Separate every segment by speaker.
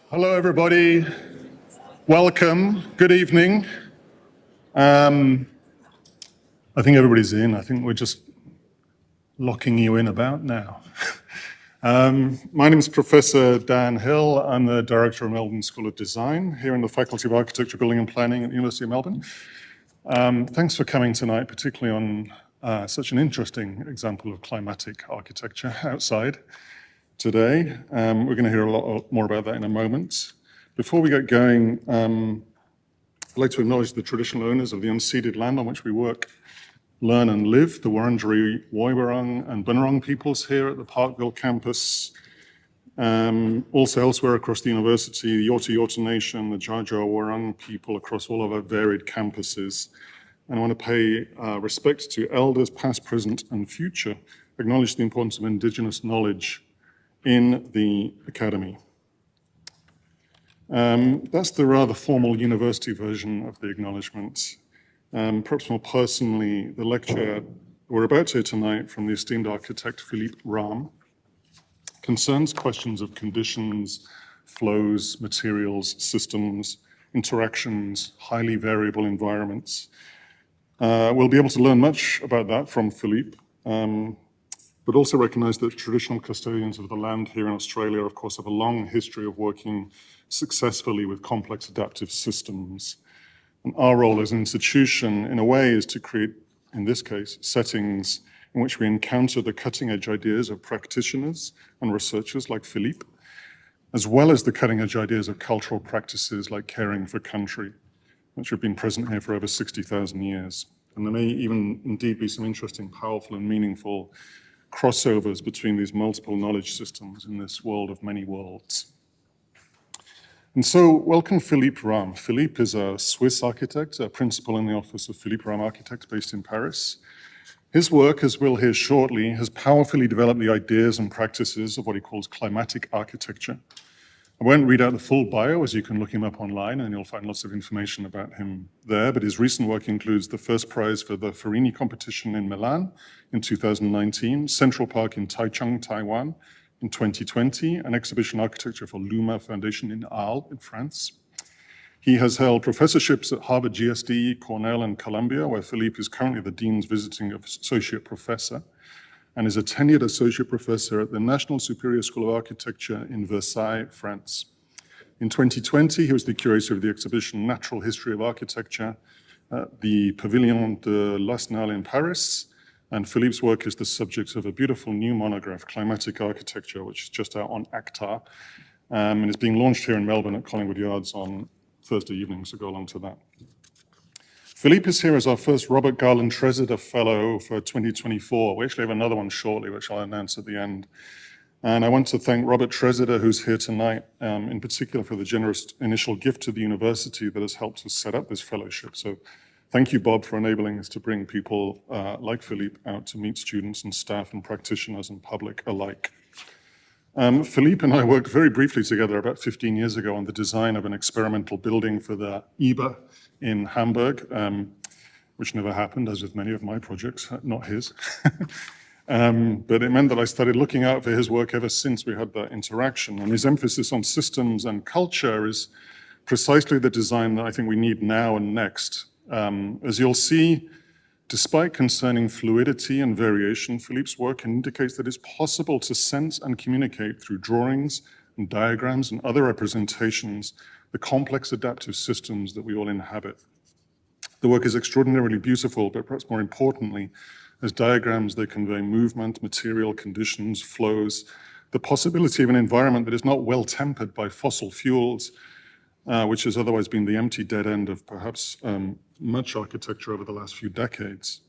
Speaker 1: Hello, everybody. Welcome. Good evening. I think everybody's in. I think we're just locking you in about now. My name is Professor Dan Hill. I'm the Director of Melbourne School of Design here in the Faculty of Architecture, Building and Planning at the University of Melbourne. Thanks for coming tonight, particularly on such an interesting example of climatic architecture outside today. We're going to hear a lot more about that in a moment. Before we get going, I'd like to acknowledge the traditional owners of the unceded land on which we work, learn and live, the Wurundjeri, Woiwurrung and Bunurong peoples here at the Parkville campus. Also elsewhere across the university, the Yorta Yorta Nation, the Dja Dja Wurrung people across all of our varied campuses. And I want to pay respect to elders past, present and future, acknowledge the importance of Indigenous knowledge in the academy. That's the rather formal university version of the acknowledgements. Perhaps more personally, the lecture we're about to hear tonight from the esteemed architect Philippe Rahm concerns questions of conditions, flows, materials, systems, interactions, highly variable environments. We'll be able to learn much about that from Philippe, but also recognize that traditional custodians of the land here in Australia, of course, have a long history of working successfully with complex adaptive systems. And our role as an institution, in a way, is to create, in this case, settings in which we encounter the cutting-edge ideas of practitioners and researchers like Philippe, as well as the cutting-edge ideas of cultural practices like caring for country, which have been present here for over 60,000 years. And there may even indeed be some interesting, powerful, and meaningful crossovers between these multiple knowledge systems in this world of many worlds. And so, welcome Philippe Rahm. Philippe is a Swiss architect, a principal in the office of Philippe Rahm Architects based in Paris. His work, as we'll hear shortly, has powerfully developed the ideas and practices of what he calls climatic architecture. I won't read out the full bio, as you can look him up online and you'll find lots of information about him there, but his recent work includes the first prize for the Farini competition in Milan in 2019, Central Park in Taichung, Taiwan in 2020, an exhibition architecture for Luma Foundation in Arles in France. He has held professorships at Harvard GSD, Cornell and Columbia, where Philippe is currently the Dean's Visiting Associate Professor, and is a tenured associate professor at the National Superior School of Architecture in Versailles, France. In 2020, he was the curator of the exhibition Natural History of Architecture at the Pavillon de l'Arsenal in Paris, and Philippe's work is the subject of a beautiful new monograph, Climatic Architecture, which is just out on ACTA, and is being launched here in Melbourne at Collingwood Yards on Thursday evening, so go along to that. Philippe is here as our first Robert Garland Treseder Fellow for 2024. We actually have another one shortly, which I'll announce at the end. And I want to thank Robert Treseder, who's here tonight, in particular for the generous initial gift to the university that has helped us set up this fellowship. So thank you, Bob, for enabling us to bring people like Philippe out to meet students and staff and practitioners and public alike. Philippe and I worked very briefly together about 15 years ago on the design of an experimental building for the IBA in Hamburg, which never happened, as with many of my projects, not his. But it meant that I started looking out for his work ever since we had that interaction. And his emphasis on systems and culture is precisely the design that I think we need now and next. As you'll see, despite concerning fluidity and variation, Philippe's work indicates that it's possible to sense and communicate through drawings and diagrams and other representations the complex adaptive systems that we all inhabit. The work is extraordinarily beautiful, but perhaps more importantly, as diagrams, they convey movement, material conditions, flows, the possibility of an environment that is not well tempered by fossil fuels, which has otherwise been the empty dead end of perhaps much architecture over the last few decades.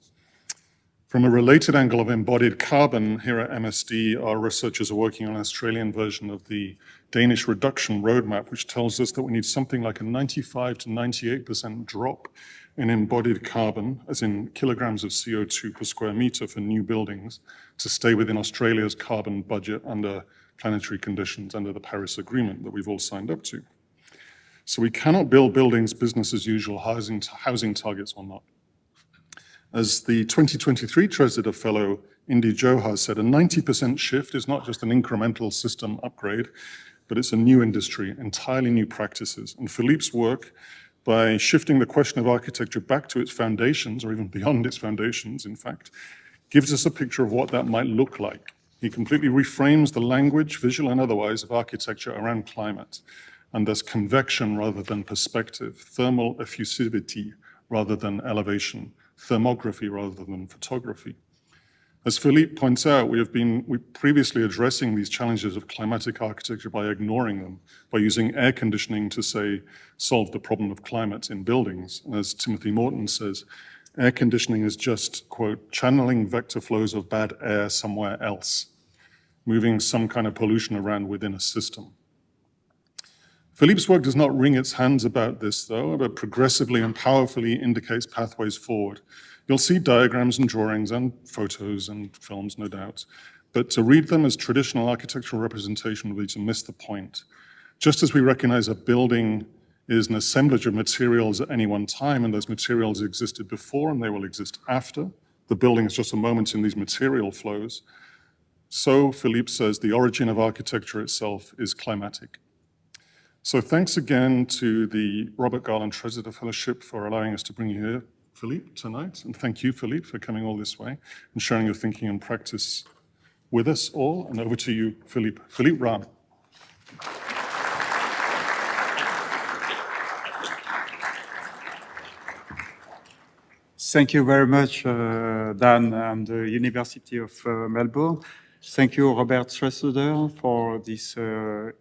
Speaker 1: From a related angle of embodied carbon, here at MSD, our researchers are working on an Australian version of the Danish reduction roadmap, which tells us that we need something like a 95 to 98% drop in embodied carbon, as in kilograms of CO2 per square meter for new buildings, to stay within Australia's carbon budget under planetary conditions under the Paris Agreement that we've all signed up to. So we cannot build buildings business as usual, housing targets or not. As the 2023 Treseder Fellow Indy Johar said, a 90% shift is not just an incremental system upgrade, but it's a new industry, entirely new practices. And Philippe's work, by shifting the question of architecture back to its foundations, or even beyond its foundations, in fact, gives us a picture of what that might look like. He completely reframes the language, visual and otherwise, of architecture around climate, and thus convection rather than perspective, thermal effusivity rather than elevation, thermography rather than photography. As Philippe points out, we previously addressing these challenges of climatic architecture by ignoring them, by using air conditioning to, say, solve the problem of climate in buildings. And as Timothy Morton says, air conditioning is just, quote, channeling vector flows of bad air somewhere else, moving some kind of pollution around within a system. Philippe's work does not wring its hands about this, though, but progressively and powerfully indicates pathways forward. You'll see diagrams and drawings and photos and films, no doubt, but to read them as traditional architectural representation would be to miss the point. Just as we recognize a building is an assemblage of materials at any one time, and those materials existed before and they will exist after, the building is just a moment in these material flows, so Philippe says the origin of architecture itself is climatic. So thanks again to the Robert Garland Treseder Fellowship for allowing us to bring you here, Philippe, tonight. And thank you, Philippe, for coming all this way and sharing your thinking and practice with us all. And over to you, Philippe. Philippe Rahm.
Speaker 2: Thank you very much, Dan, and the University of Melbourne. Thank you, Robert Treseder, for this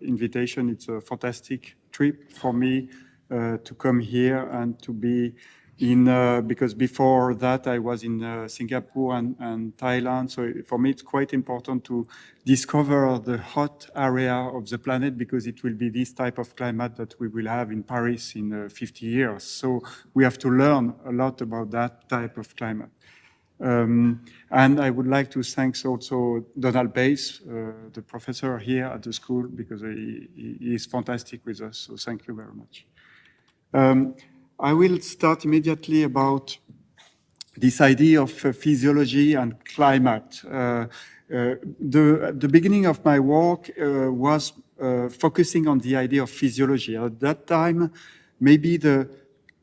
Speaker 2: invitation. It's a fantastic trip for me to come here and to be in, because before that I was in Singapore and Thailand. So for me, it's quite important to discover the hot area of the planet, because it will be this type of climate that we will have in Paris in 50 years. So we have to learn a lot about that type of climate. And I would like to thank also Donald Bass, the professor here at the school, because he is fantastic with us. So thank you very much. I will start immediately about this idea of physiology and climate. The beginning of my work was focusing on the idea of physiology. At that time, maybe the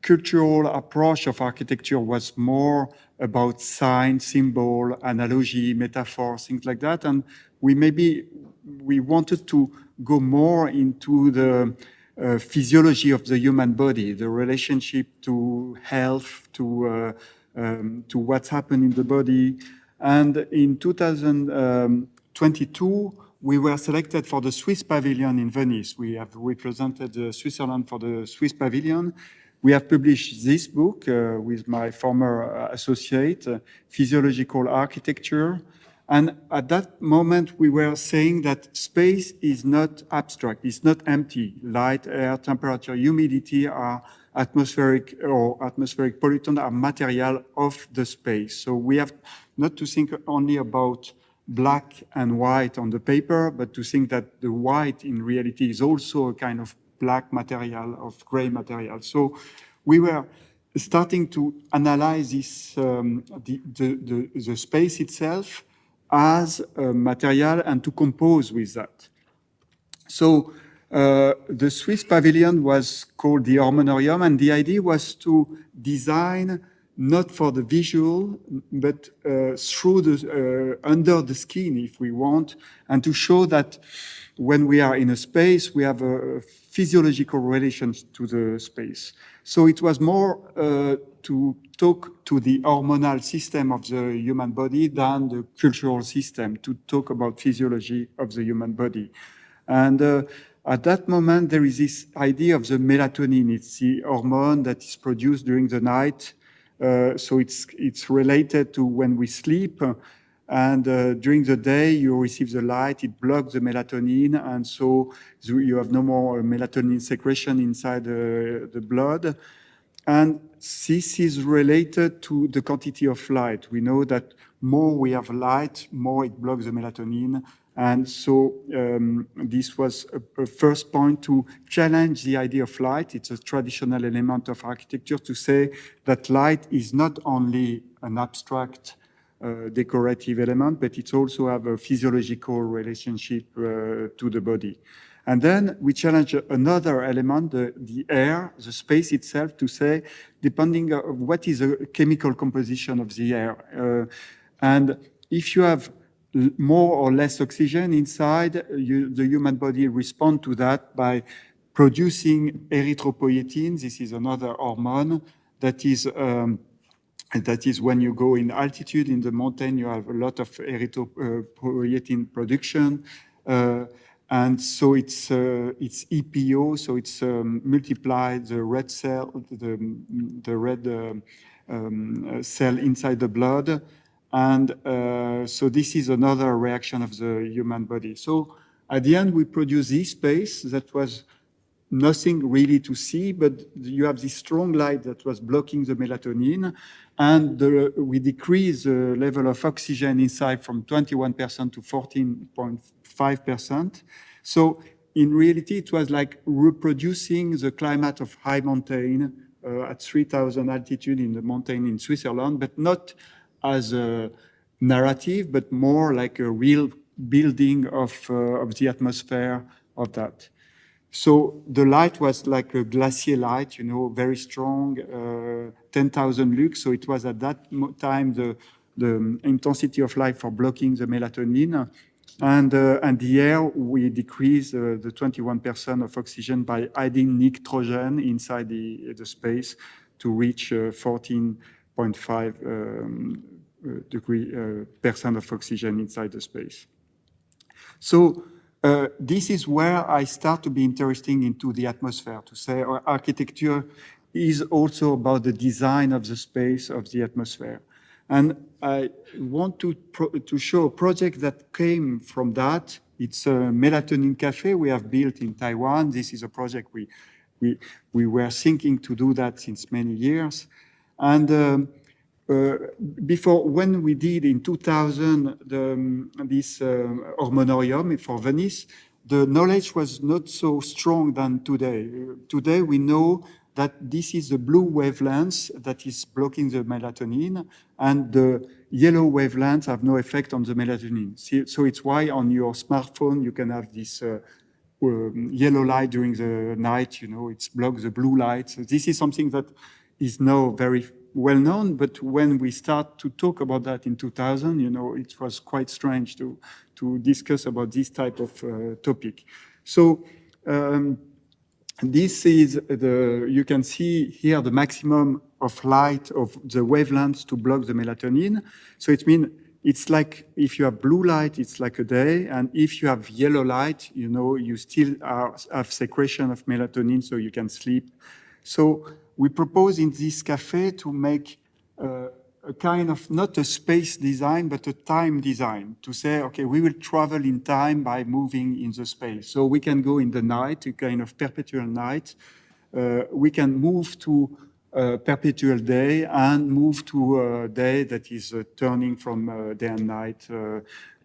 Speaker 2: cultural approach of architecture was more about sign, symbol, analogy, metaphor, things like that. And we wanted to go more into the physiology of the human body, the relationship to health, to what's happened in the body. And in 2022, we were selected for the Swiss Pavilion in Venice. We have represented Switzerland for the Swiss Pavilion. We have published this book with my former associate, Physiological Architecture. And at that moment, we were saying that space is not abstract, it's not empty. Light, air, temperature, humidity are atmospheric pollutants are material of the space. So we have not to think only about black and white on the paper, but to think that the white in reality is also a kind of black material, of gray material. So we were starting to analyze this, the space itself as a material and to compose with that. So the Swiss Pavilion was called the Hormonarium, and the idea was to design not for the visual, but through the under the skin, if we want, and to show that when we are in a space, we have a physiological relations to the space. So it was more to talk to the hormonal system of the human body than the cultural system, to talk about physiology of the human body. And at that moment, there is this idea of the melatonin. It's the hormone that is produced during the night. So it's related to when we sleep. And during the day, you receive the light, it blocks the melatonin, and so you have no more melatonin secretion inside the blood. And this is related to the quantity of light. We know that more we have light, more it blocks the melatonin. And so this was a first point to challenge the idea of light. It's a traditional element of architecture to say that light is not only an abstract decorative element, but it also have a physiological relationship to the body. And then we challenge another element, the air, the space itself, to say, depending on what is the chemical composition of the air. And if you have more or less oxygen inside, the human body responds to that by producing erythropoietin. This is another hormone that is when you go in altitude in the mountain, you have a lot of erythropoietin production. And so it's EPO, so it's multiplied the red cell, the red cell inside the blood. And so this is another reaction of the human body. So at the end, we produce this space that was nothing really to see, but you have this strong light that was blocking the melatonin, and we decrease the level of oxygen inside from 21% to 14.5%. So in reality, it was like reproducing the climate of high mountain at 3,000 altitude in the mountain in Switzerland, but not as a narrative, but more like a real building of the atmosphere of that. So the light was like a glacier light, you know, very strong, 10,000 lux. So it was at that time the intensity of light for blocking the melatonin. And the air, we decrease the 21% of oxygen by adding nitrogen inside the space to reach 14.5 percent of oxygen inside the space. So this is where I start to be interested into the atmosphere, to say architecture is also about the design of the space of the atmosphere. And I want to show a project that came from that. It's a melatonin cafe we have built in Taiwan. This is a project we were thinking to do that since many years. And before, when we did in 2000 this hormonarium for Venice, the knowledge was not so strong than today. Today we know that this is the blue wavelength that is blocking the melatonin, and the yellow wavelengths have no effect on the melatonin. So it's why on your smartphone you can have this yellow light during the night, you know, it blocks the blue light. So this is something that is now very well known, but when we start to talk about that in 2000, you know, it was quite strange to discuss about this type of topic. So this is you can see here the maximum of light of the wavelengths to block the melatonin. So it means it's like if you have blue light, it's like a day, and if you have yellow light, you know, you still have secretion of melatonin, so you can sleep. So we propose in this cafe to make a kind of, not a space design, but a time design, to say, okay, we will travel in time by moving in the space. So we can go in the night, a kind of perpetual night. We can move to perpetual day and move to a day that is turning from day and night,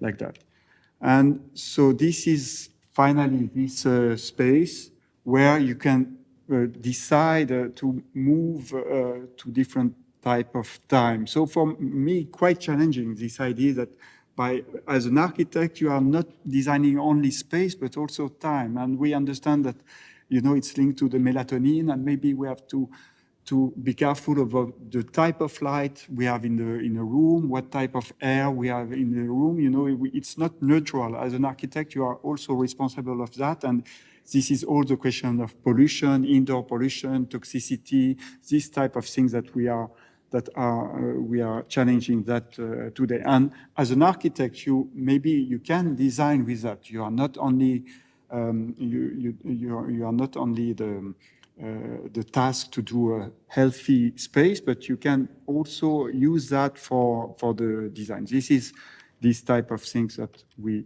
Speaker 2: like that. And so this is finally this space where you can decide to move to different type of time. So for me, quite challenging, this idea that as an architect, you are not designing only space, but also time. And we understand that, you know, it's linked to the melatonin, and maybe we have to be careful about the type of light we have in a room, what type of air we have in the room. You know, it's not neutral. As an architect, you are also responsible of that. And this is all the question of pollution, indoor pollution, toxicity, this type of things that we are challenging that today. And as an architect, maybe you can design with that. You are not only you are not only the task to do a healthy space, but you can also use that for the design. This is this type of things that we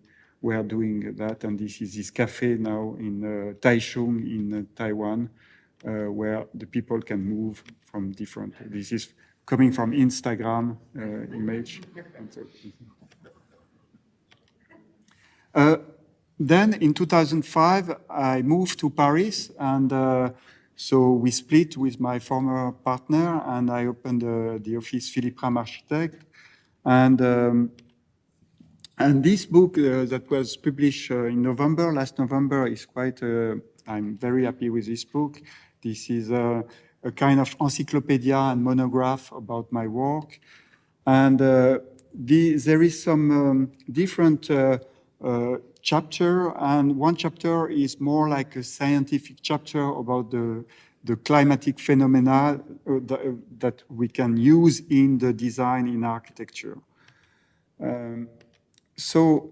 Speaker 2: are doing that, and this is this cafe now in Taichung in Taiwan, where the people can move from different. This is coming from Instagram image. Then in 2005, I moved to Paris, and so we split with my former partner, and I opened the office Philippe Rahm Architect. And And this book that was published in November, last November, is quite, I'm very happy with this book. This is a kind of encyclopedia and monograph about my work. And there is some different chapter, and one chapter is more like a scientific chapter about the climatic phenomena that we can use in the design in architecture. So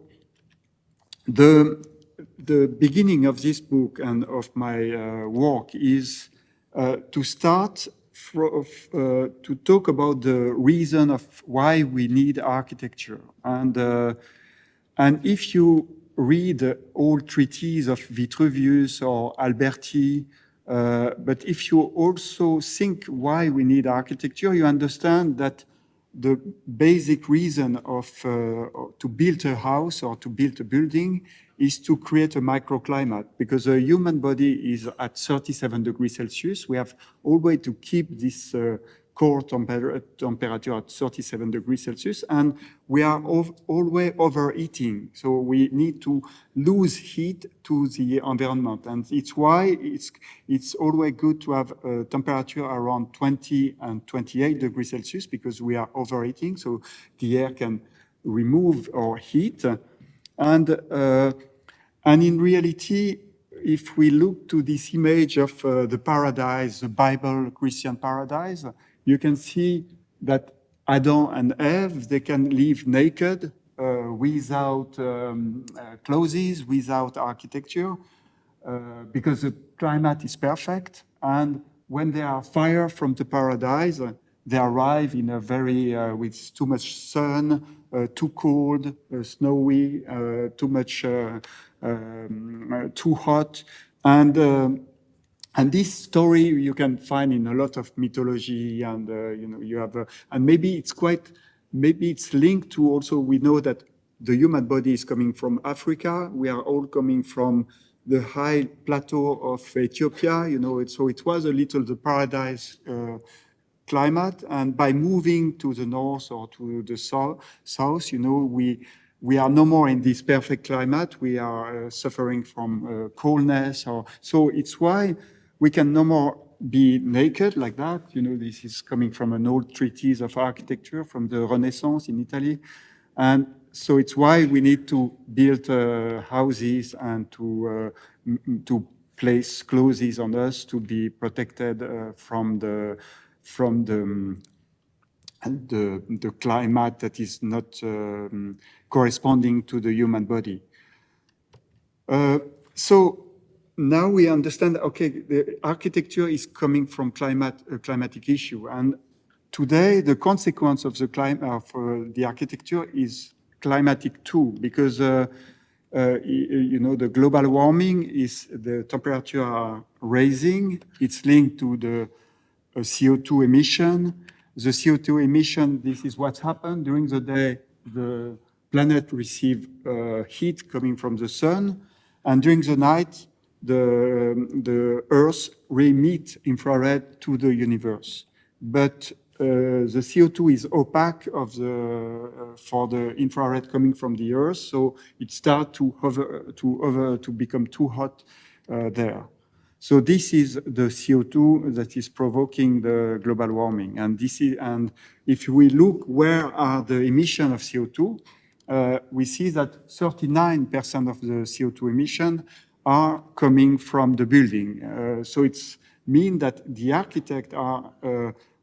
Speaker 2: the beginning of this book and of my work is to start to talk about the reason of why we need architecture. And if you read all treatises of Vitruvius or Alberti, but if you also think why we need architecture, you understand that the basic reason of to build a house or to build a building is to create a microclimate, because a human body is at 37 degrees Celsius. We have always to keep this core temperature at 37 degrees Celsius, and we are always overheating. So we need to lose heat to the environment, and it's why it's always good to have a temperature around 20 and 28 degrees Celsius, because we are overheating, so the air can remove our heat. And in reality, if we look to this image of the paradise, the Bible Christian paradise, you can see that Adam and Eve, they can live naked, without clothes, without architecture, because the climate is perfect. And when they are fired from the paradise, they arrive in a very, with too much sun, too cold, snowy, too much, too hot. And this story you can find in a lot of mythology, and you know, you have, and maybe it's linked to also, we know that the human body is coming from Africa. We are all coming from the high plateau of Ethiopia, you know, so it was a little the paradise climate, and by moving to the north or to the south, you know, we are no more in this perfect climate. We are suffering from coldness, or so it's why we can no more be naked like that. You know, this is coming from an old treatise of architecture from the Renaissance in Italy, and so it's why we need to build houses and to place clothes on us to be protected from the climate that is not corresponding to the human body. So now we understand, okay, the architecture is coming from climatic issue, and today the consequence of the architecture is climatic too, because you know, the global warming is, the temperature are rising. It's linked to the CO2 emission. The CO2 emission, this is what's happened during the day. The planet receives heat coming from the sun, and during the night, the Earth remits infrared to the universe. But the CO2 is opaque for the infrared coming from the Earth, so it starts to become too hot there. So this is the CO2 that is provoking the global warming, and if we look where are the emissions of CO2, we see that 39% of the CO2 emission are coming from the building. So it's mean that the architects are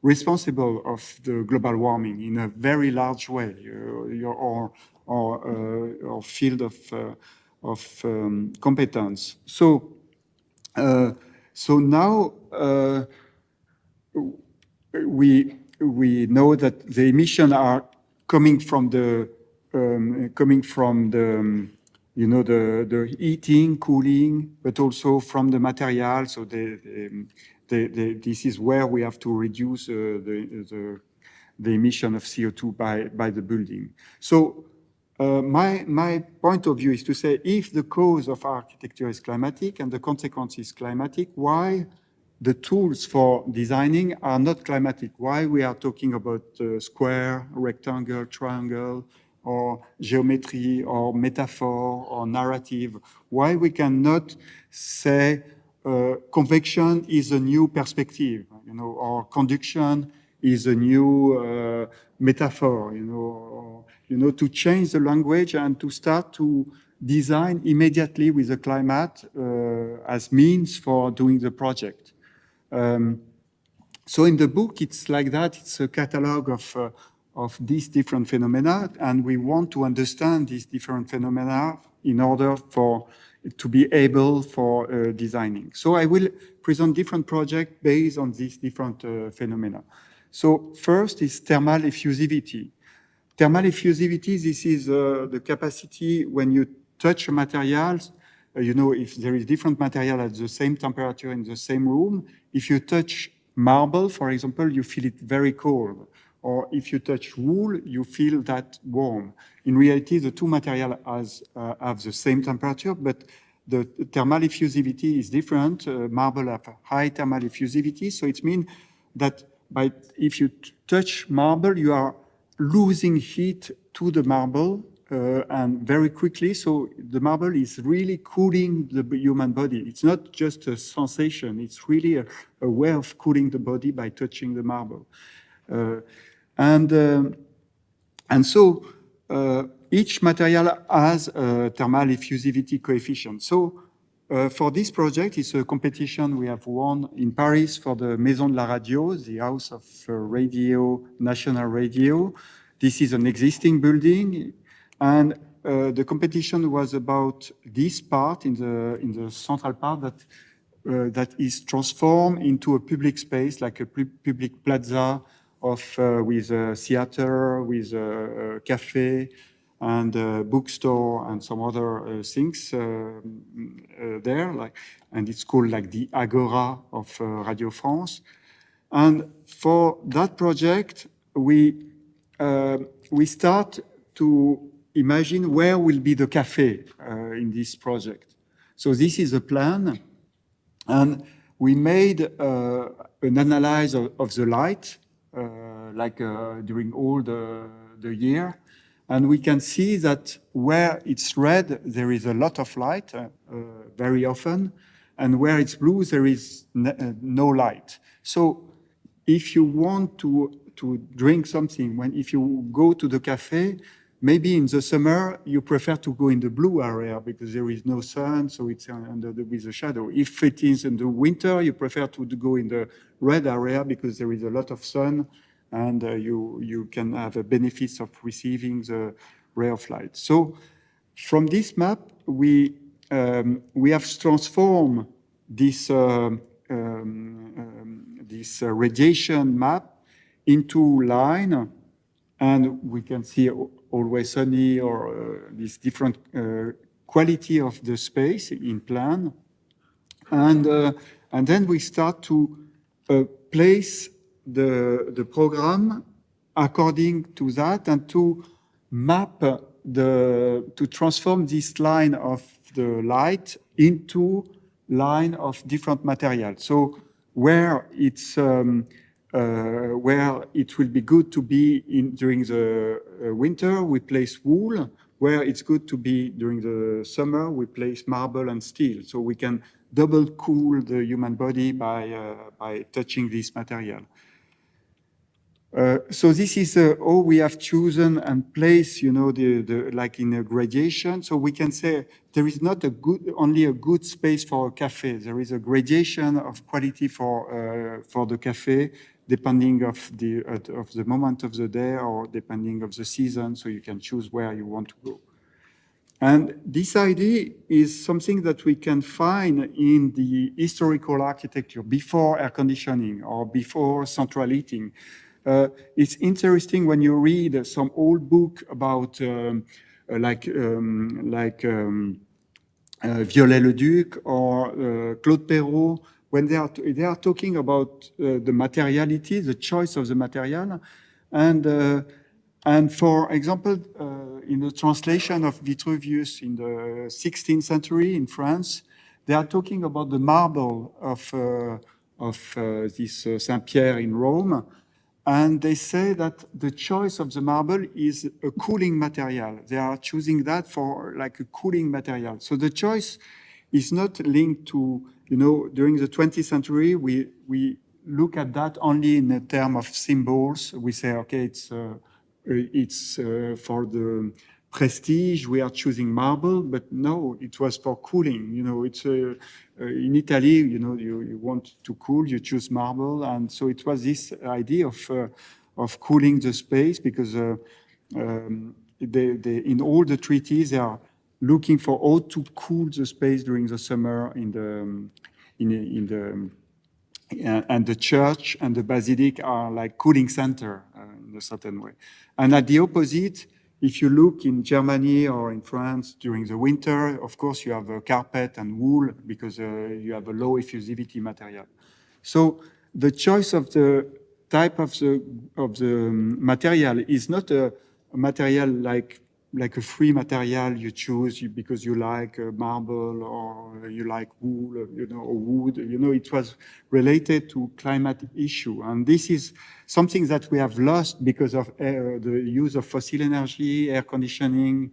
Speaker 2: responsible of the global warming in a very large way, or field of competence. So now we know that the emissions are coming from the you know, the heating, cooling, but also from the material. So this is where we have to reduce the emission of CO2 by the building. So my point of view is to say, if the cause of architecture is climatic and the consequence is climatic, why the tools for designing are not climatic? Why we are talking about square, rectangle, triangle, or geometry or metaphor or narrative? Why we cannot say convection is a new perspective, or conduction is a new metaphor, to change the language and to start to design immediately with the climate as means for doing the project. So in the book, it's like that. It's a catalog of these different phenomena, and we want to understand these different phenomena in order to be able for designing. So I will present different projects based on these different phenomena. So first is thermal effusivity. Thermal effusivity, this is the capacity when you touch materials, if there is different material at the same temperature in the same room, if you touch marble, for example, you feel it very cold. Or if you touch wool, you feel that warm. In reality, the two materials have the same temperature, but the thermal effusivity is different. Marble have high thermal effusivity, so it means that if you touch marble, you are losing heat to the marble and very quickly. So the marble is really cooling the human body. It's not just a sensation. It's really a way of cooling the body by touching the marble. And so each material has a thermal effusivity coefficient. So for this project, it's a competition we have won in Paris for the Maison de la Radio, the house of radio, national radio. This is an existing building, and the competition was about this part in the central part that is transformed into a public space, like a public plaza with a theater, with a cafe, and a bookstore and some other things there, and it's called like the Agora of Radio France. And for that project, we start to imagine where will be the cafe in this project. So this is a plan, and we made an analysis of the light, during all the year. And we can see that where it's red, there is a lot of light very often. And where it's blue, there is no light. So if you want to drink something, if you go to the cafe, maybe in the summer, you prefer to go in the blue area because there is no sun, so it's with the shadow. If it is in the winter, you prefer to go in the red area because there is a lot of sun, and you can have a benefit of receiving the ray of light. So from this map, we have transformed this radiation map into line, and we can see always sunny or this different quality of the space in plan. And then we start to place the program according to that, and to map to transform this line of the light into line of different materials. So where it will be good to be during the winter, we place wool. Where it's good to be during the summer, we place marble and steel. So we can double cool the human body by touching this material. So this is how we have chosen and placed, like in a gradation. So we can say there is not only a good space for a cafe. There is a gradation of quality for the cafe, depending of the moment of the day or depending of the season. So you can choose where you want to go. And this idea is something that we can find in the historical architecture before air conditioning or before central heating. It's interesting when you read some old book about Viollet-le-Duc or Claude Perrault, when they are talking about the materiality, the choice of the material, and for example, in the translation of Vitruvius in the 16th century in France, they are talking about the marble of this Saint-Pierre in Rome. And they say that the choice of the marble is a cooling material. They are choosing that for like a cooling material. So the choice is not linked to, during the 20th century, we look at that only in a term of symbols. We say, okay, it's for the prestige, we are choosing marble, but no, it was for cooling. It's in Italy, you want to cool, you choose marble. And so it was this idea of cooling the space, because in all the treaties, they are looking for how to cool the space during the summer and the church and the basilica are like cooling center in a certain way. And at the opposite, if you look in Germany or in France during the winter, of course you have a carpet and wool because you have a low effusivity material. So the choice of the type of the material is not a material like a free material you choose because you like marble or you like wool, or wood. It was related to climate issue. And this is something that we have lost because of the use of fossil energy, air conditioning,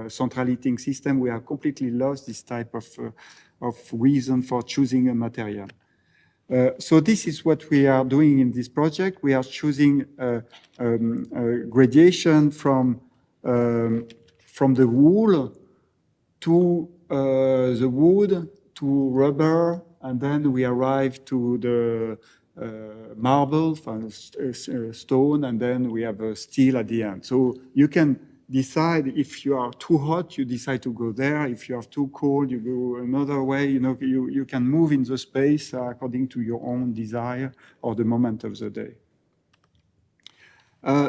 Speaker 2: central heating system. We have completely lost this type of reason for choosing a material. So this is what we are doing in this project. We are choosing gradation from the wool to the wood to rubber, and then we arrive to the marble, stone, and then we have steel at the end. So you can decide if you are too hot, you decide to go there. If you are too cold, you go another way. You can move in the space according to your own desire or the moment of the day.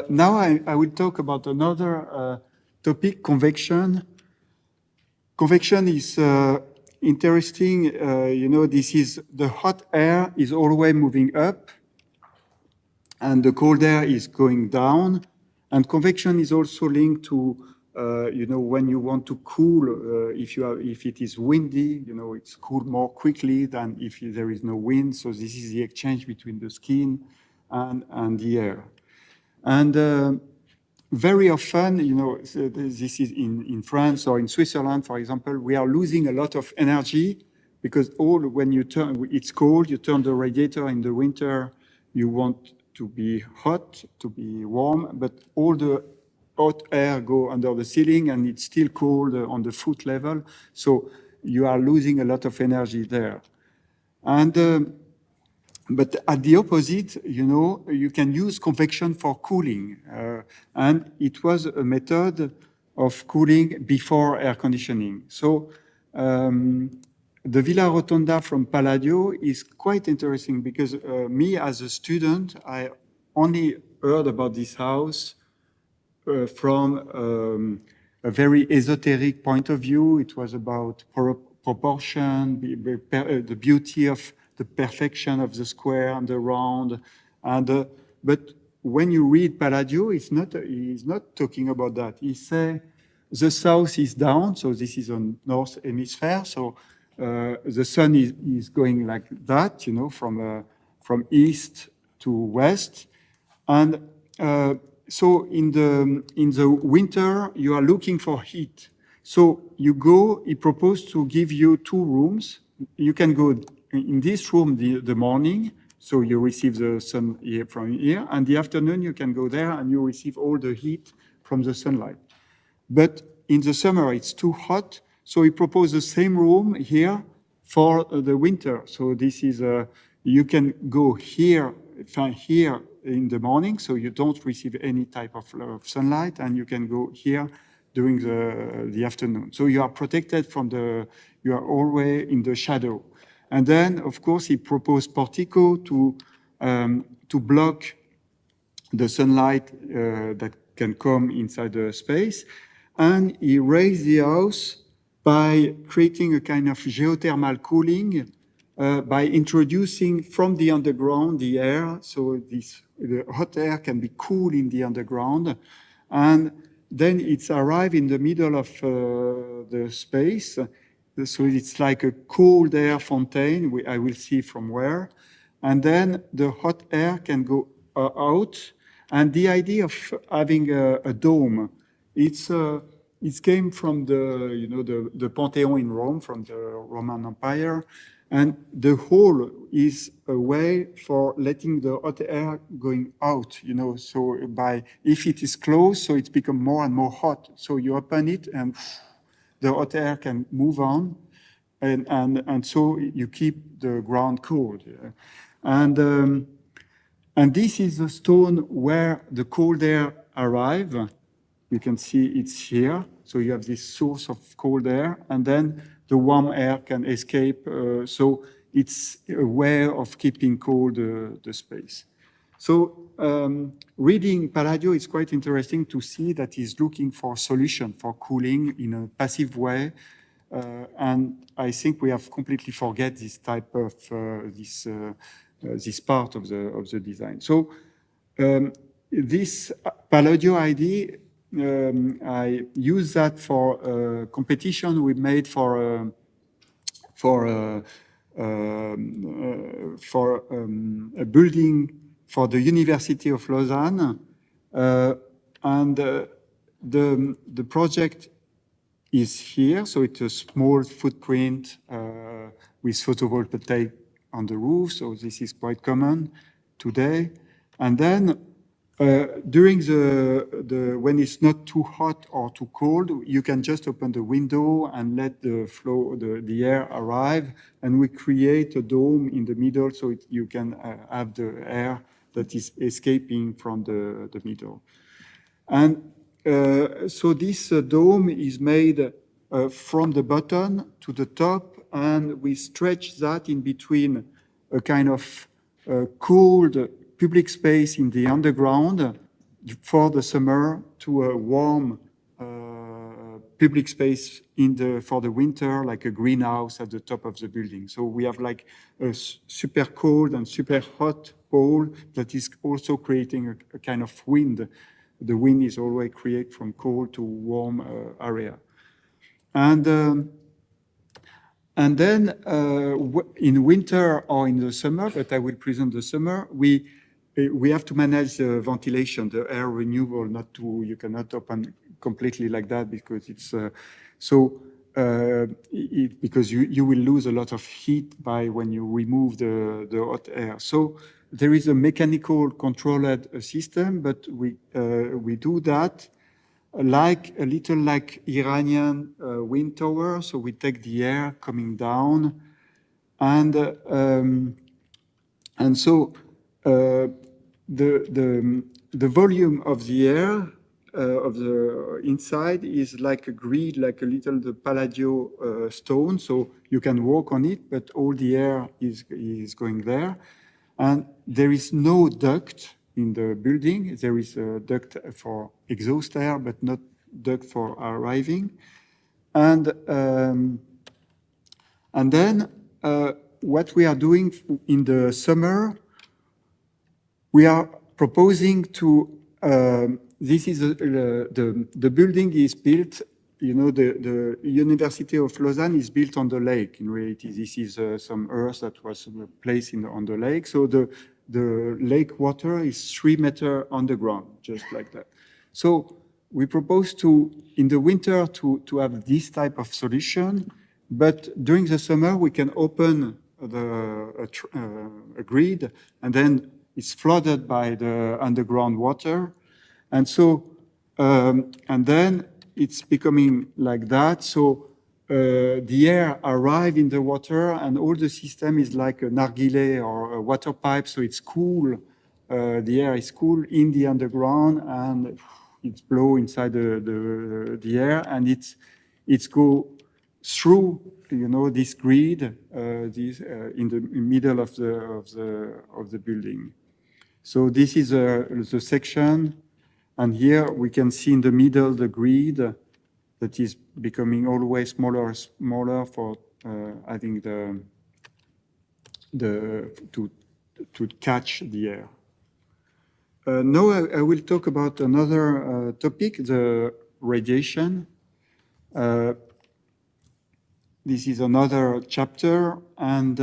Speaker 2: Now I will talk about another topic, convection. Convection is interesting. This is the hot air is always moving up and the cold air is going down. And convection is also linked to, when you want to cool, if it is windy, it's cooled more quickly than if there is no wind. So this is the exchange between the skin and the air. And very often, this is in France or in Switzerland, for example, we are losing a lot of energy because when it's cold, you turn the radiator in the winter, you want to be hot, to be warm, but all the hot air go under the ceiling and it's still cold on the foot level. So you are losing a lot of energy there. But at the opposite, you can use convection for cooling. And it was a method of cooling before air conditioning. So the Villa Rotonda from Palladio is quite interesting because me as a student, I only heard about this house from a very esoteric point of view. It was about proportion, the beauty of the perfection of the square and the round. But when you read Palladio, he's not talking about that. He says the south is down, so this is on north hemisphere. So the sun is going like that, from east to west. And so in the winter, you are looking for heat. So you go, he proposed to give you 2 rooms. You can go in this room the morning, so you receive the sun here from here, and the afternoon you can go there and you receive all the heat from the sunlight. But in the summer, it's too hot, so he proposed the same room here for the winter. So this is, you can go here in the morning, so you don't receive any type of sunlight, and you can go here during the afternoon. So you are protected you are always in the shadow. And then, of course, he proposed portico to block the sunlight that can come inside the space. And he raised the house by creating a kind of geothermal cooling by introducing from the underground the air. So the hot air can be cooled in the underground. And then it's arrived in the middle of the space. So it's like a cold air fontaine. I will see from where. And then the hot air can go out. And the idea of having a dome, it came from the Pantheon in Rome, from the Roman Empire. And the hole is a way for letting the hot air going out, so if it is closed, so it's become more and more hot. So you open it and the hot air can move on. And so you keep the ground cold. And this is the stone where the cold air arrive. You can see it's here. So you have this source of cold air, and then the warm air can escape. So it's a way of keeping cold the space. So reading Palladio, it's quite interesting to see that he's looking for a solution for cooling in a passive way. And I think we have completely forget this type of this part of the design. So this Palladio idea, I use that for a competition we made for a building for the University of Lausanne, and the project is here. So it's a small footprint with photovoltaic on the roof. So this is quite common today. And then during when it's not too hot or too cold, you can just open the window and let the air arrive, and we create a dome in the middle so you can have the air that is escaping from the middle. And so this dome is made from the bottom to the top, and we stretch that in between a kind of cold public space in the underground for the summer to a warm public space for the winter, like a greenhouse at the top of the building. So we have like a super cold and super hot pole that is also creating a kind of wind. The wind is always created from cold to warm area. And then in winter or in the summer, but I will present the summer, we have to manage the ventilation, the air renewal. You cannot open completely like that because it's because you will lose a lot of heat when you remove the hot air. So there is a mechanical controlled system, but we do that like a little like Iranian wind tower. So we take the air coming down, and so the volume of the air of the inside is like a grid, like a little the Palladio stone. So you can walk on it, but all the air is going there. And there is no duct in the building. There is a duct for exhaust air, but not duct for arriving. And then what we are doing in the summer, we are proposing to, this is the building is built, the University of Lausanne is built on the lake. In reality, this is some earth that was placed on the lake. So the lake water is 3 meters underground, just like that. So we propose in the winter to have this type of solution, but during the summer, we can open a grid, and then it's flooded by the underground water. And so, and then it's becoming like that. So the air arrives in the water, and all the system is like a narghile or a water pipe. So it's cool. The air is cool in the underground, and it's blow inside the air, and it's go through this grid in the middle of the building. So this is the section, and here we can see in the middle the grid that is becoming always smaller and smaller for having to catch the air. Now I will talk about another topic, the radiation. This is another chapter, and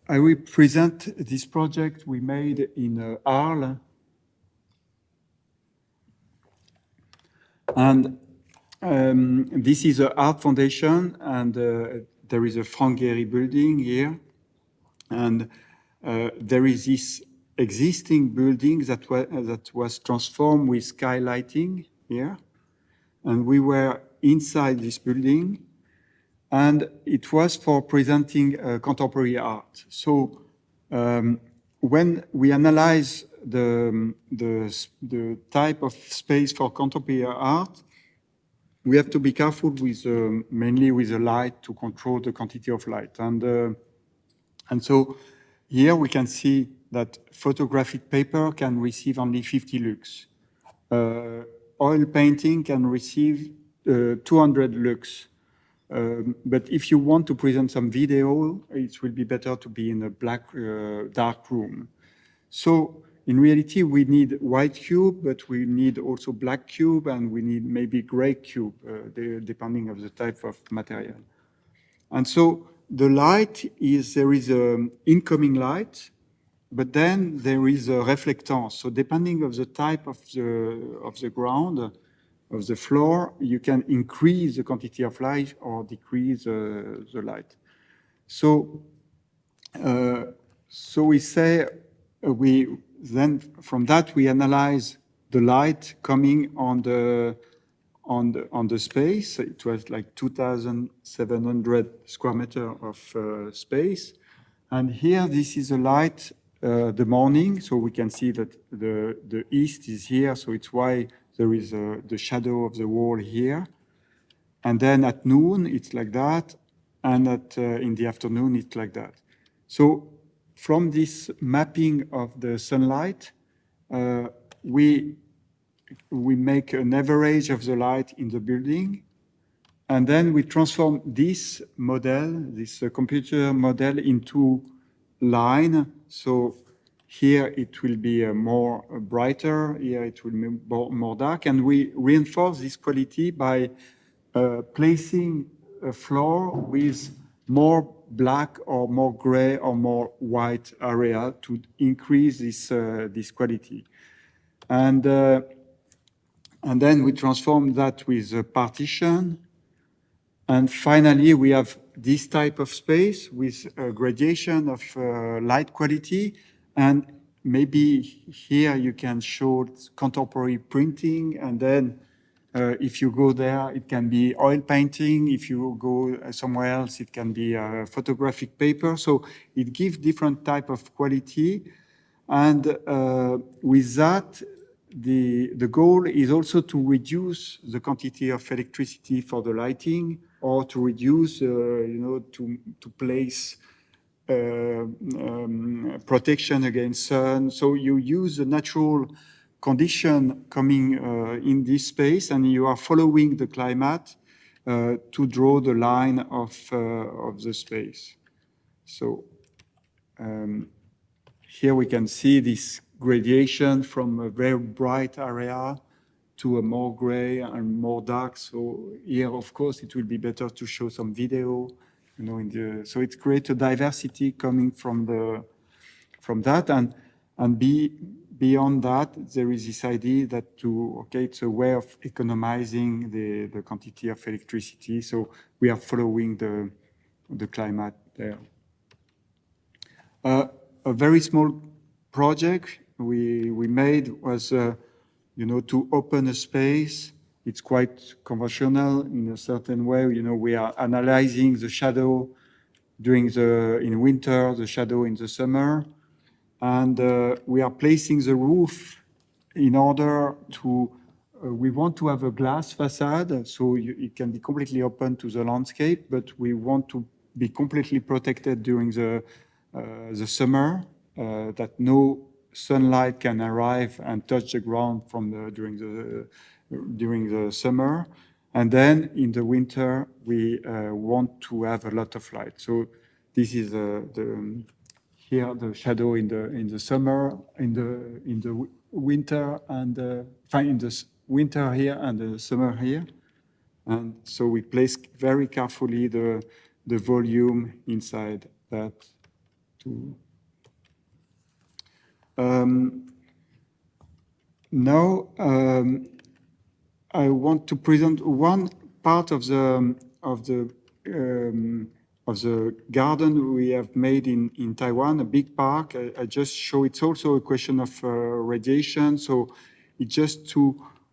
Speaker 2: I will present this project we made in Arles. And this is an art foundation, and there is a Frank Gehry building here. And there is this existing building that was transformed with skylighting here. And we were inside this building, and it was for presenting contemporary art. So when we analyze the type of space for contemporary art, we have to be careful with mainly with the light to control the quantity of light. And so here we can see that photographic paper can receive only 50 lux. Oil painting can receive 200 lux. But if you want to present some video, it will be better to be in a dark room. So in reality, we need white cube, but we need also black cube, and we need maybe gray cube, depending on the type of material. And so the light is, there is an incoming light, but then there is a reflectance. So depending on the type of the ground, of the floor, you can increase the quantity of light or decrease the light. So, so we say, then from that we analyze the light coming on the space. It was like 2,700 square meter of space. And here, this is a light the morning. So we can see that the east is here. So it's why there is the shadow of the wall here. And then at noon, it's like that. And in the afternoon, it's like that. So from this mapping of the sunlight, we make an average of the light in the building, and then we transform this model, this computer model, into line. So here it will be more brighter, here it will be more dark, and we reinforce this quality by placing a floor with more black or more gray or more white area to increase this quality. And then we transform that with a partition. And finally, we have this type of space with a gradation of light quality. And maybe here you can show contemporary printing. And then if you go there, it can be oil painting. If you go somewhere else, it can be photographic paper. So it gives different type of quality. And with that, the goal is also to reduce the quantity of electricity for the lighting, or to reduce, to place protection against sun. So you use the natural condition coming in this space, and you are following the climate to draw the line of the space. So here we can see this gradation from a very bright area to a more gray and more dark. So here, of course, it will be better to show some video, so it creates a diversity coming from that, and beyond that, there is this idea that it's a way of economizing the quantity of electricity. So we are following the climate there. A very small project we made was, to open a space. It's quite conventional in a certain way. We are analyzing the shadow in winter, the shadow in the summer, and we are placing the roof in order to. We want to have a glass facade, so it can be completely open to the landscape, but we want to be completely protected during the summer, that no sunlight can arrive and touch the ground during the summer. And then in the winter, we want to have a lot of light. So this is here the shadow in the summer, in the winter, and in the winter here and the summer here. And so we place very carefully the volume inside that Now, I want to present one part of the garden we have made in Taiwan, a big park. I just show it's also a question of radiation. So it's just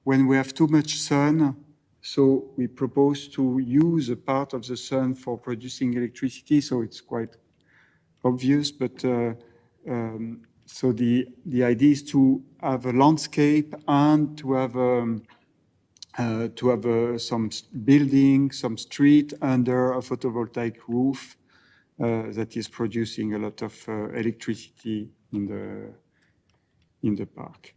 Speaker 2: when we have too much sun, so we propose to use a part of the sun for producing electricity. So it's quite obvious, but so the idea is to have a landscape and to have some building, some street under a photovoltaic roof that is producing a lot of electricity in the park.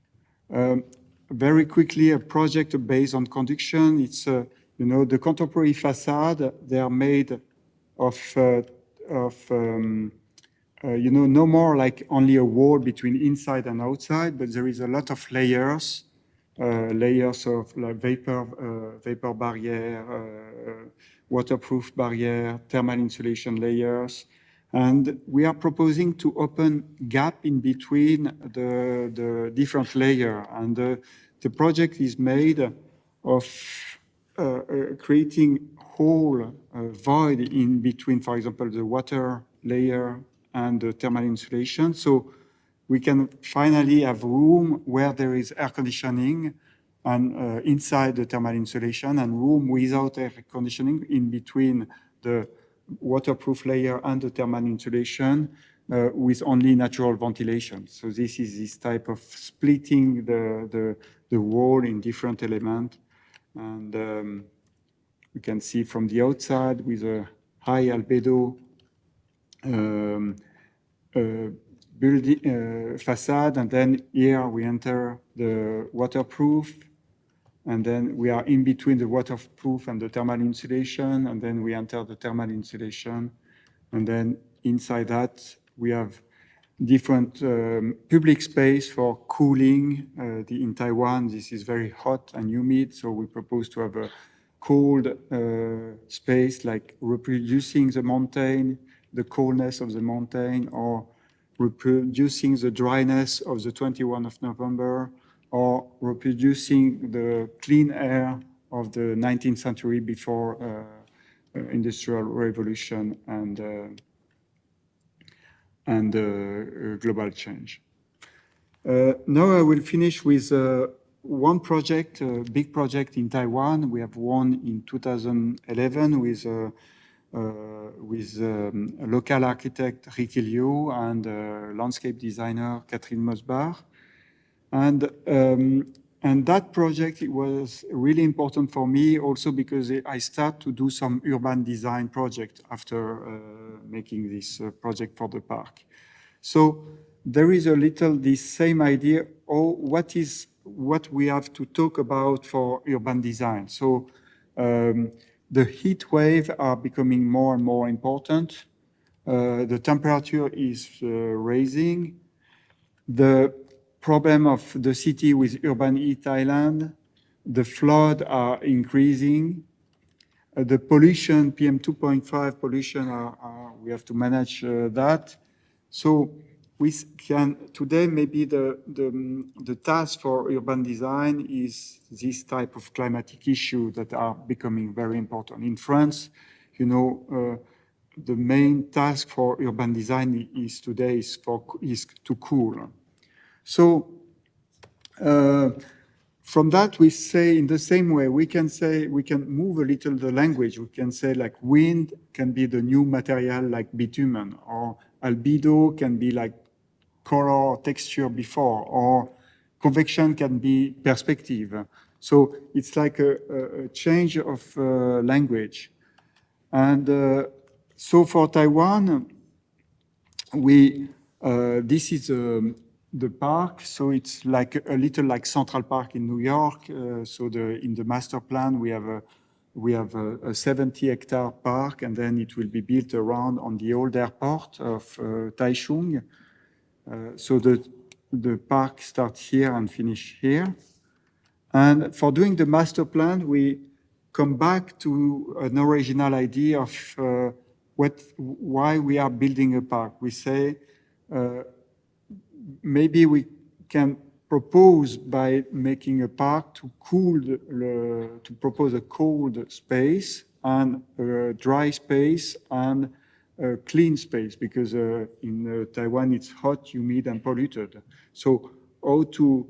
Speaker 2: Very quickly, a project based on conduction. It's the contemporary facade. They are made of no more like only a wall between inside and outside, but there is a lot of layers. Layers of like vapor barrier, waterproof barrier, thermal insulation layers. And we are proposing to open gap in between the different layer. And the project is made of creating whole void in between, for example, the water layer and the thermal insulation. So we can finally have room where there is air conditioning and inside the thermal insulation, and room without air conditioning in between the waterproof layer and the thermal insulation with only natural ventilation. So this is this type of splitting the wall in different elements. And we can see from the outside with a high albedo building facade, and then here we enter the waterproof, and then we are in between the waterproof and the thermal insulation, and then we enter the thermal insulation, and then inside that we have different public space for cooling. In Taiwan, this is very hot and humid, so we propose to have a cold space, like reproducing the mountain, the coldness of the mountain, or reproducing the dryness of the 21 of November, or reproducing the clean air of the 19th century before Industrial Revolution and global change. Now I will finish with one project, a big project in Taiwan. We have one in 2011 with a local architect, Ricky Liu, and landscape designer, Catherine Mosbach. And that project, it was really important for me also because I start to do some urban design project after making this project for the park. So there is a little this same idea, what we have to talk about for urban design. So the heat waves are becoming more and more important. The temperature is rising. The problem of the city with urban heat island, the flood are increasing. The pollution, PM 2.5 pollution, we have to manage that. So we can, today maybe the task for urban design is this type of climatic issue that are becoming very important. In France, the main task for urban design is today is to cool. So from that, we say in the same way, we can move a little the language. We can say like wind can be the new material like bitumen, or albedo can be like color or texture before, or convection can be perspective. So it's like a change of language. And so for Taiwan, this is the park, so it's like a little like Central Park in New York. In the master plan, we have a 70-hectare park, and then it will be built around on the old airport of Taichung. So the park starts here and finish here. And for doing the master plan, we come back to an original idea of why we are building a park. We say maybe we can propose by making a park to to propose a cold space and a dry space and a clean space, because in Taiwan it's hot, humid, and polluted. So how to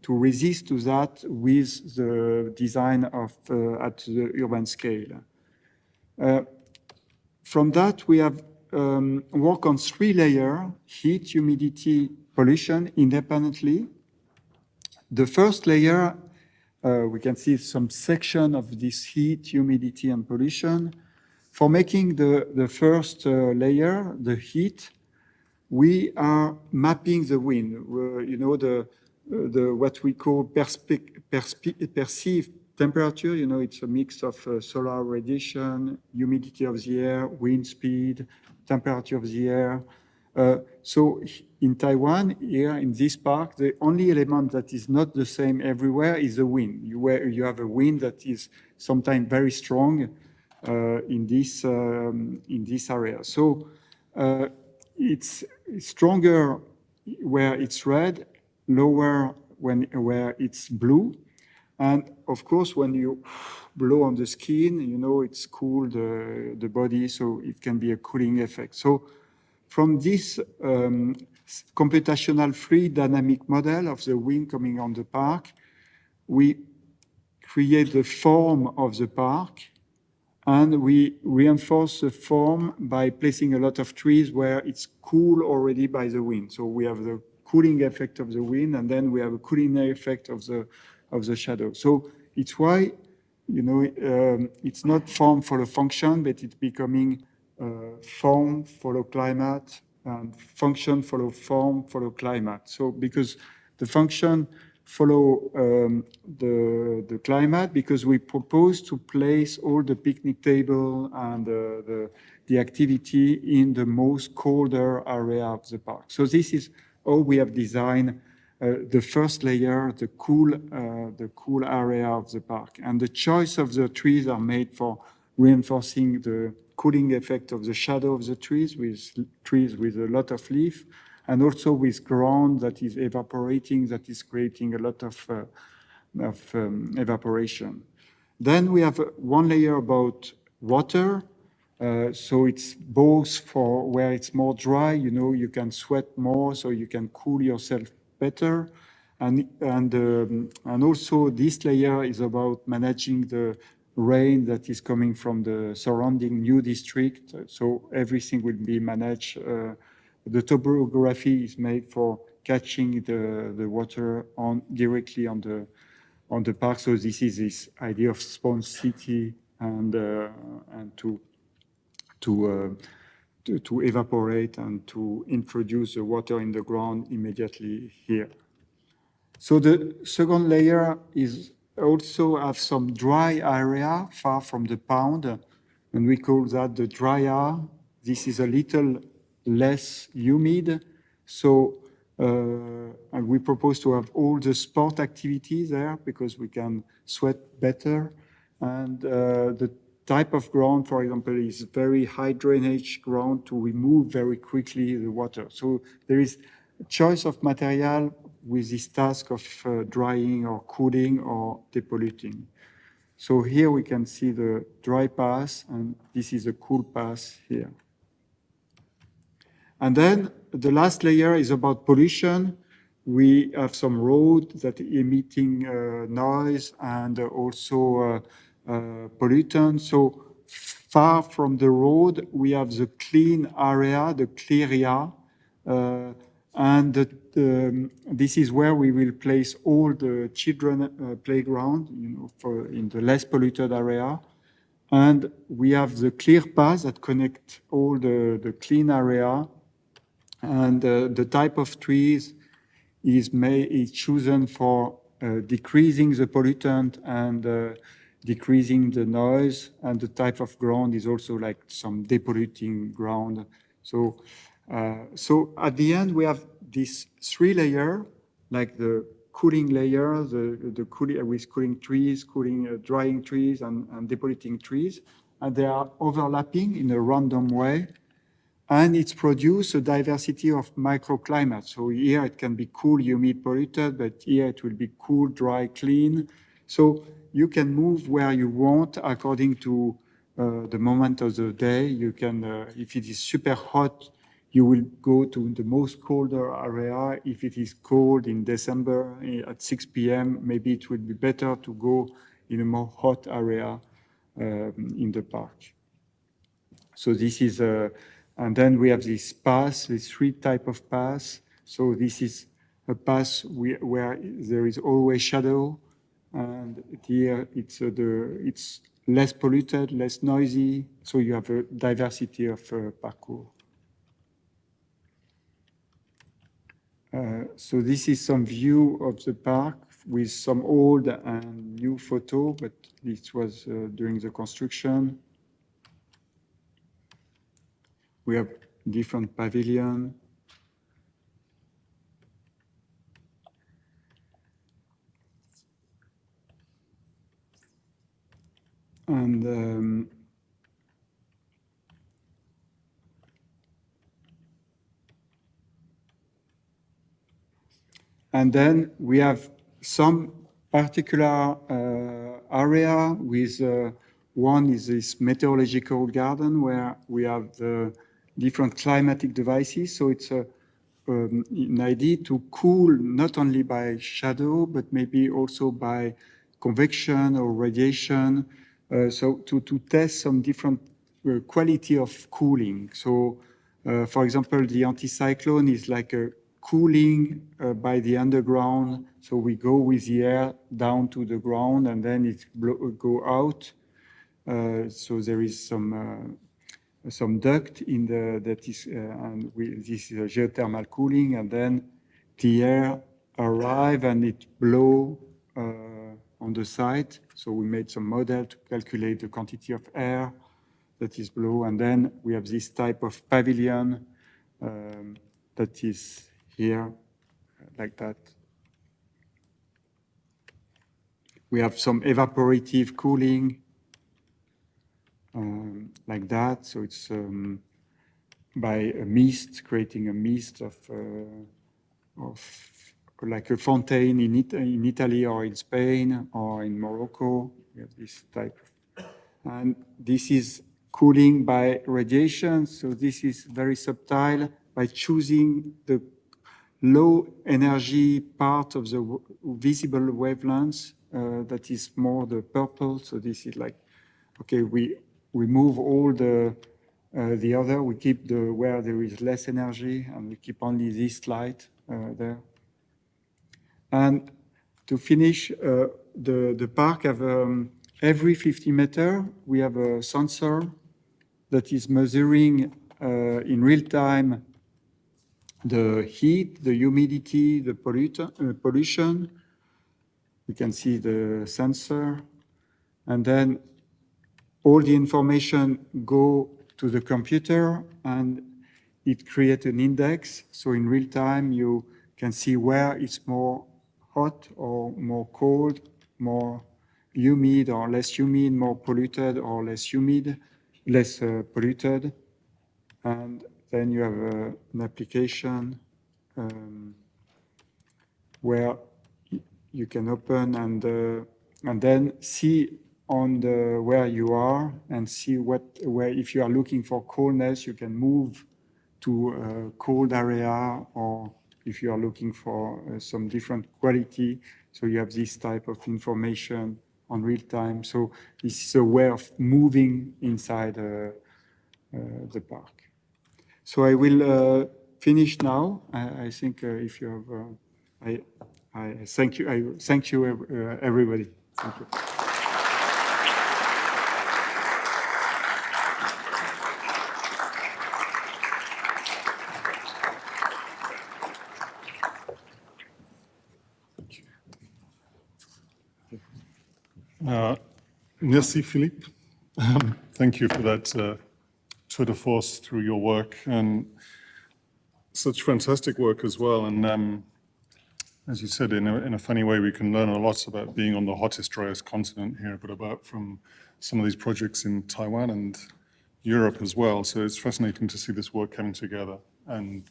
Speaker 2: resist to that with the design of at the urban scale. From that, we have worked on 3 layers: heat, humidity, pollution, independently. The first layer, we can see some section of this heat, humidity, and pollution. For making the first layer, the heat, we are mapping the wind. You know, what we call perceived temperature. You know, it's a mix of solar radiation, humidity of the air, wind speed, temperature of the air. So in Taiwan, here in this park, the only element that is not the same everywhere is the wind. You have a wind that is sometimes very strong in this area. So it's stronger where it's red, lower where it's blue. And of course, when you blow on the skin, you know, it's cool the body, so it can be a cooling effect. So from this computational free dynamic model of the wind coming on the park, we create the form of the park, and we reinforce the form by placing a lot of trees where it's cool already by the wind. So we have the cooling effect of the wind, and then we have a cooling effect of the shadow. So it's why, you know, it's not form follow function, but it's becoming form follow climate, and function follow form follow climate. So because the function follow the climate, because we propose to place all the picnic table and the activity in the most colder area of the park. So this is how we have designed the first layer, the cool area of the park. And the choice of the trees are made for reinforcing the cooling effect of the shadow of the trees with a lot of leaf, and also with ground that is evaporating, that is creating a lot of evaporation. Then we have one layer about water. So it's both for where it's more dry, you know, you can sweat more, so you can cool yourself better. And also this layer is about managing the rain that is coming from the surrounding new district. So everything will be managed. The topography is made for catching the water directly on the park. So this is this idea of sponge city and to evaporate and to introduce the water in the ground immediately here. So the second layer is also have some dry area far from the pond, and we call that the drier. This is a little less humid. So and we propose to have all the sport activities there because we can sweat better. And the type of ground, for example, is very high drainage ground to remove very quickly the water. So there is a choice of material with this task of drying or cooling or depolluting. So here we can see the dry pass, and this is a cool pass here. And then the last layer is about pollution. We have some roads that are emitting noise and also pollutants. So far from the road, we have the clean area, the clear area, and this is where we will place all the children playground, you know, in the less polluted area. And we have the clear paths that connect all the clean area. And the type of trees is chosen for decreasing the pollutant and decreasing the noise. And the type of ground is also like some depolluting ground. So at the end, we have this 3 layer, like the cooling layer, the cooling with cooling trees, drying trees, and depolluting trees. and they are overlapping in a random way. And it's produced a diversity of microclimates. So here it can be cool, humid, polluted, but here it will be cool, dry, clean. So you can move where you want according to the moment of the day. You can, if it is super hot, you will go to the most colder area. If it is cold in December at 6 p.m., maybe it would be better to go in a more hot area in the park. So this is and then we have this pass, these three type of pass. So this is a pass where there is always shadow, and here it's less polluted, less noisy. So you have a diversity of parcours. So this is some view of the park with some old and new photo, but this was during the construction. We have different pavilion. And then we have some particular area with one is this meteorological garden where we have the different climatic devices. So it's an idea to cool not only by shadow, but maybe also by convection or radiation. So to test some different quality of cooling. So for example, the anticyclone is like a cooling by the underground. So we go with the air down to the ground and then it go out. So there is some duct in that is, and this is a geothermal cooling, and then the air arrive and it blow on the site. So we made some model to calculate the quantity of air that is blow, and then we have this type of pavilion that is here, like that. We have some evaporative cooling, like that. So it's by a mist, creating a mist of like a fountain in Italy or in Spain or in Morocco. We have this type. And this is cooling by radiation. So this is very subtle by choosing the low energy part of the visible wavelengths that is more the purple. So this is like, okay, we remove all the other, we keep the where there is less energy, and we keep only this light there. And to finish, the park have every 50 meters, we have a sensor that is measuring in real time the heat, the humidity, the pollution. You can see the sensor, and then all the information go to the computer and it creates an index. So in real time, you can see where it's more hot or more cold, more humid or less humid, more polluted or less humid, less polluted. And then you have an application where you can open and then see on the where you are and see where if you are looking for coolness, you can move to a cold area, or if you are looking for some different quality. So you have this type of information on real time. So this is a way of moving inside the park. So I will finish now. I think if you have, I thank you. I thank you, everybody. Thank you.
Speaker 1: Merci, Philippe. Thank you for that tour de force through your work, and such fantastic work as well. And as you said, in a funny way, we can learn a lot about being on the hottest, driest continent here, but about from some of these projects in Taiwan and Europe as well. So it's fascinating to see this work coming together and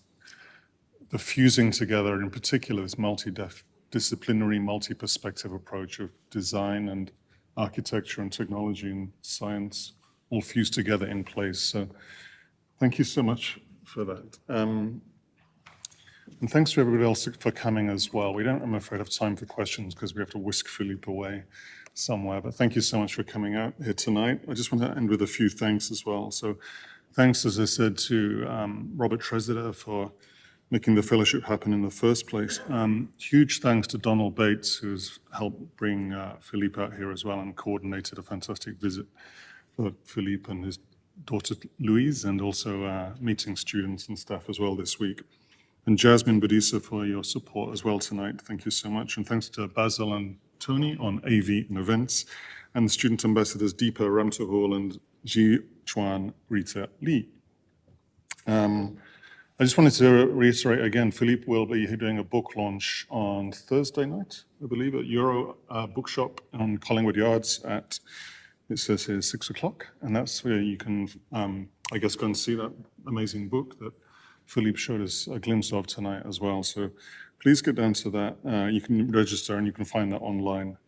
Speaker 1: the fusing together, in particular, this multidisciplinary, multi-perspective approach of design and architecture and technology and science all fused together in place. So thank you so much for that. And thanks to everybody else for coming as well. We don't, I'm afraid, have time for questions because we have to whisk Philippe away somewhere. But thank you so much for coming out here tonight. I just want to end with a few thanks as well. So thanks, as I said, to Robert Treseder for making the fellowship happen in the first place. Huge thanks to Donald Bates, who's helped bring Philippe out here as well and coordinated a fantastic visit for Philippe and his daughter Louise, and also meeting students and staff as well this week. And Jasmine Badisa for your support as well tonight. Thank you so much. And thanks to Basil and Tony on AV and events, and the student ambassadors Deepa Ramtahul and Ji Chuan Rita Lee. I just wanted to reiterate again, Philippe will be doing a book launch on Thursday night, I believe, at Euro Bookshop on Collingwood Yards at, it says here, 6 o'clock. And that's where you can, I guess, go and see that amazing book that Philippe showed us a glimpse of tonight as well. So please get down to that. You can register and you can find that online.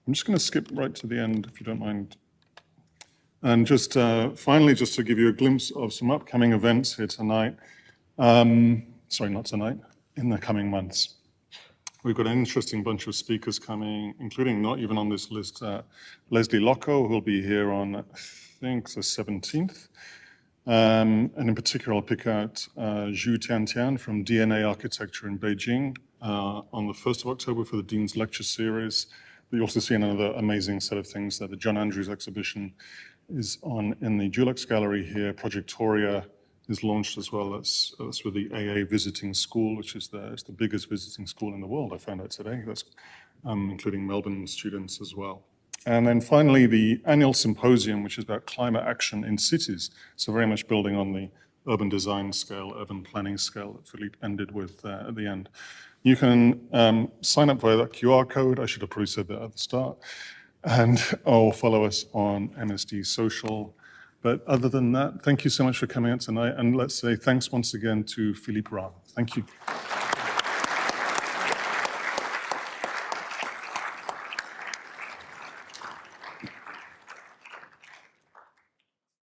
Speaker 1: I'm just going to skip right to the end, if you don't mind. And just finally, just to give you a glimpse of some upcoming events here tonight. Sorry, not tonight, in the coming months. We've got an interesting bunch of speakers coming, including not even on this list, Leslie Locko, who'll be here on, I think, the 17th. And in particular, I'll pick out Zhu Tiantian from DNA Architecture in Beijing on the 1st of October for the Dean's Lecture Series. But you also see another amazing set of things that the John Andrews exhibition is on in the Dulux Gallery here. Projectoria is launched as well. That's with the AA Visiting School, which is it's the biggest visiting school in the world, I found out today. That's including Melbourne students as well. And then finally, the annual symposium, which is about climate action in cities. So very much building on the urban design scale, urban planning scale that Philippe ended with at the end. You can sign up via that QR code. I should have probably said that at the start. And or follow us on MSD Social. But other than that, thank you so much for coming out tonight. And let's say thanks once again to Philippe Rahm. Thank you.